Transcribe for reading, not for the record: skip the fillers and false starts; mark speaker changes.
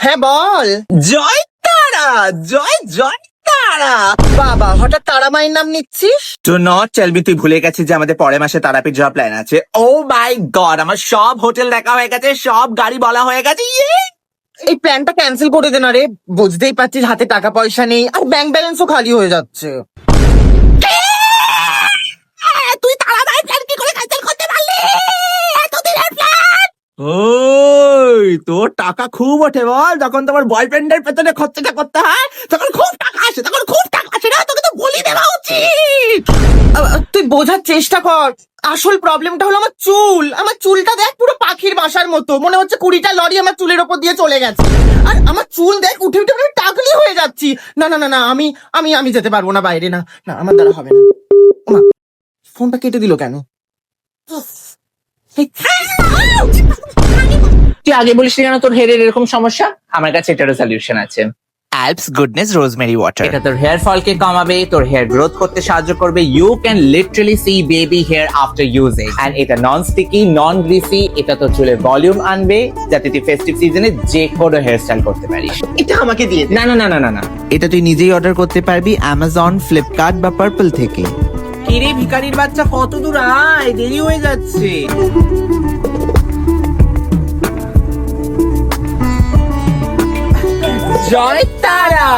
Speaker 1: হ্যাঁ বল।
Speaker 2: জয় তারা, জয় জয় তারা।
Speaker 1: বাবা, হঠাৎ তারা মায়ের নাম নিচ্ছিস?
Speaker 2: টু নট টেল মি তুই ভুলে গেছিস যে আমাদের পরের মাসে তারাপীঠ যাওয়ার প্ল্যান আছে। ও মাই গড, আমার সব হোটেল দেখা হয়ে গেছে, সব গাড়ি বলা হয়ে গেছে।
Speaker 1: এই প্ল্যানটা ক্যান্সেল করে দে না রে। বুঝতেই পারছিস হাতে টাকা পয়সা নেই, আর ব্যাংক ব্যালেন্সও খালি হয়ে যাচ্ছে।
Speaker 2: তুই তারাবাই প্ল্যান কি করে ক্যান্সেল করতে পারলি? এতদিনের প্ল্যান। ওই তোর টাকা খুব ওঠে বল, যখন তোমার বয়ফ্রেন্ডের পেছনে খরচাটা করতে হয় তখন খুব টাকা আসে, তখন খুব টাকা আসে না, তোকে তো বলি দেওয়া উচিত।
Speaker 1: তুই বোঝার চেষ্টা কর। আসল প্রবলেমটা হলো আমার চুল। আমার চুলটা দেখ, পুরো পাখির বাসার মতো, মনে হচ্ছে 20টা লরি আমার চুলের ওপর দিয়ে চলে গেছে। আর আমার চুল দেখ, উঠে উঠে আমি টাকলি হয়ে যাচ্ছি। না না না না, আমি আমি আমি যেতে পারবো না বাইরে। না না, আমার দ্বারা হবে না। ওমা, ফোনটা কেটে দিল কেন?
Speaker 3: তুই আগে বলিস কেন তোর হেয়ারের এরকম সমস্যা? আমার কাছে এটারও সলিউশন আছে।
Speaker 2: Alps goodness rosemary water.
Speaker 3: এটা তোর হেয়ার ফল কে কমাবে, তোর হেয়ার গ্রোথ করতে সাহায্য করবে। You can literally see baby hair after using, and এটা নন স্টিকি, নন গ্রিসি। এটা তোর চুলে ভলিউম আনবে, যাতে তুই ফেস্টিভ সিজনে যে কোনো হেয়ার স্টাইল করতে পারিস।
Speaker 1: এটা আমাকে দিয়ে দে।
Speaker 3: না না না না না না,
Speaker 2: এটা তুই নিজেই অর্ডার করতে পারবি অ্যামাজন, ফ্লিপকার্ট বা পার্পল থেকে।
Speaker 3: কিরে ভিখারির বাচ্চা, কত দূর আয়, দেরি হয়ে যাচ্ছে। জয় তারা।